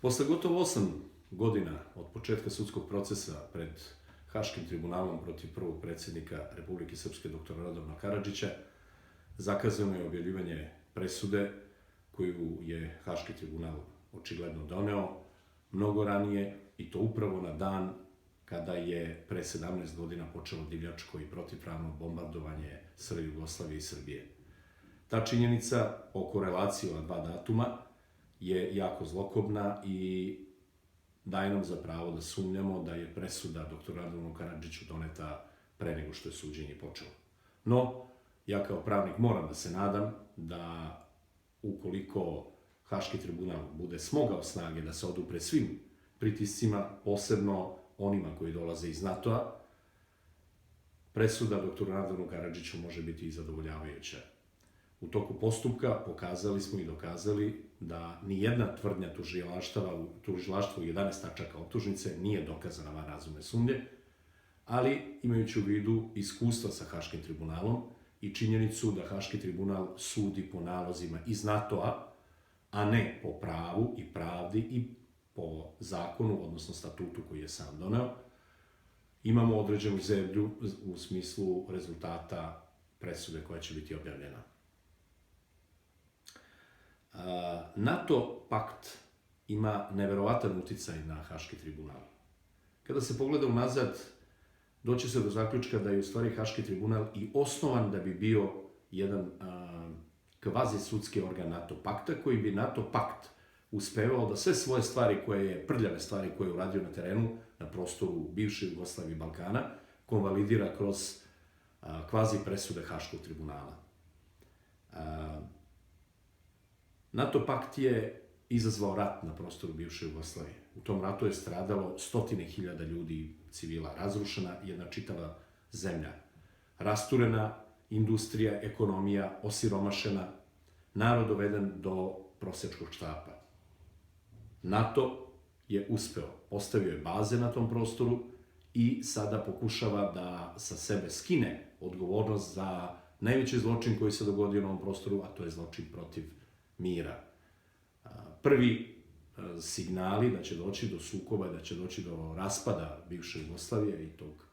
Posle gotovo 8 godina od početka sudskog procesa pred Haškim tribunalom protiv prvog predsjednika Republike Srpske dr. Radovana Karadžića, zakazano je objavljivanje presude koju je Haški tribunal očigledno doneo mnogo ranije, i to upravo na dan kada je pre 17 godina počelo divljačko i protivpravno bombardovanje SR Jugoslavije i Srbije. Ta činjenica o korelaciji ova dva datuma je jako zlokobna i daje nam za pravo da sumnjamo da je presuda dr. Radovanu Karadžiću doneta pre nego što je suđenje počelo. No, ja kao pravnik moram da se nadam da ukoliko Haški tribunal bude smogao snage da se odupre svim pritiscima, posebno onima koji dolaze iz NATO-a, presuda dr. Radovanu Karadžiću može biti i zadovoljavajuća. U toku postupka pokazali smo i dokazali da nijedna tvrdnja tužilaštva u 11 tačaka optužnice nije dokazana van razumne sumnje, ali imajući u vidu iskustva sa Haškim tribunalom i činjenicu da Haški tribunal sudi po nalozima iz NATO-a, a ne po pravu i pravdi i po zakonu, odnosno statutu koji je sam doneo, imamo određenu zebnju u smislu rezultata presude koja će biti objavljena. NATO pakt ima neverovatan uticaj na Haški tribunal. Kada se pogleda unazad, doći se do zaključka da je u stvari Haški tribunal i osnovan da bi bio jedan kvazi sudski organ NATO pakta, koji bi NATO pakt uspevao da sve svoje stvari, prljave stvari koje je uradio na terenu, na prostoru bivše Jugoslavije i Balkana, konvalidira kroz kvazi presude Haškog tribunala. NATO pakt je izazvao rat na prostoru bivše Jugoslavije. U tom ratu je stradalo 100.000 ljudi, civila, razrušena jedna čitava zemlja, rasturena industrija, ekonomija, osiromašena, narod doveden do prosjačkog štapa. NATO je uspeo, postavio je baze na tom prostoru i sada pokušava da sa sebe skine odgovornost za najveći zločin koji se dogodio na ovom prostoru, a to je zločin protiv mira. Prvi signali da će doći do sukoba, da će doći do raspada bivše Jugoslavije i tog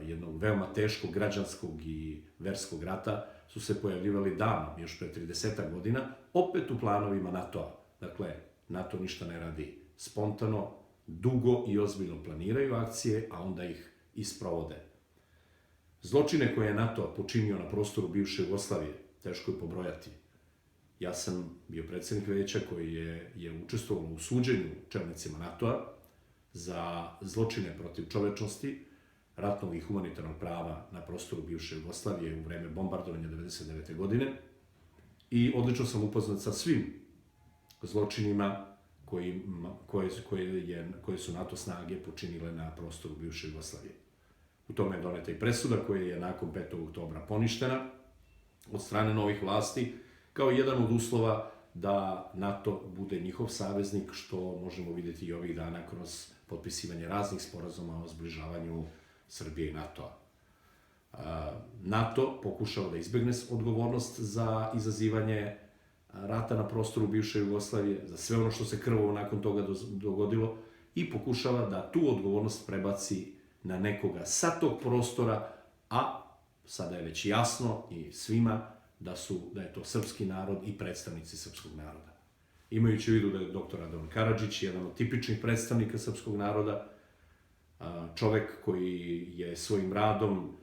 jednog veoma teškog građanskog i verskog rata su se pojavljivali davno, još pre 30 godina, opet u planovima NATO-a. Dakle, NATO ništa ne radi spontano, dugo i ozbiljno planiraju akcije, a onda ih i sprovode. Zločine koje je NATO počinio na prostoru bivše Jugoslavije teško je pobrojati. Ja sam bio predsjednik veća koji je učestvovao u suđenju čelnicima NATO-a za zločine protiv čovečnosti, ratnog i humanitarnog prava na prostoru bivše Jugoslavije u vreme bombardovanja 1999. godine i odlično sam upoznat sa svim zločinima koje su NATO snage počinile na prostoru bivše Jugoslavije. U tome je doneta i presuda koja je nakon 5. oktobra poništena od strane novih vlasti, kao jedan od uslova da NATO bude njihov saveznik, što možemo vidjeti i ovih dana kroz potpisivanje raznih sporazuma o zbližavanju Srbije i NATO-a. NATO pokušava da izbegne odgovornost za izazivanje rata na prostoru bivše Jugoslavije, za sve ono što se krvavo nakon toga dogodilo, i pokušava da tu odgovornost prebaci na nekoga sa tog prostora, a sada je već jasno i svima da je to srpski narod i predstavnici srpskog naroda. Imajući u vidu da je dr. Radovan Karadžić jedan od tipičnih predstavnika srpskog naroda, čovek koji je svojim radom,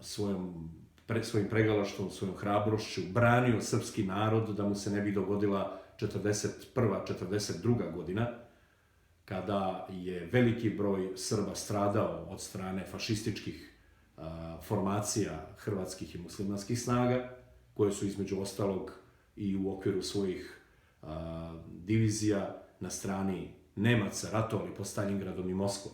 svojim pregalaštvom, svojom hrabrošću branio srpski narod da mu se ne bi dogodila 41. 42. godina, kada je veliki broj Srba stradao od strane fašističkih formacija hrvatskih i muslimanskih snaga, koje su između ostalog i u okviru svojih divizija na strani Nemaca ratovali pod Staljingradom i Moskvom.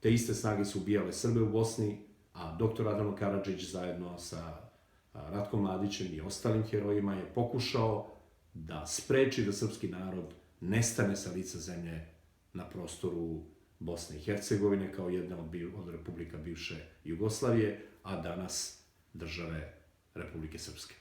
Te iste snage su ubijale Srbe u Bosni, a dr. Radovan Karadžić zajedno sa Ratkom Mladićem i ostalim herojima je pokušao da spreči da srpski narod nestane sa lica zemlje na prostoru Bosne i Hercegovine kao jedna od republika bivše Jugoslavije, a danas države Republike Srpske.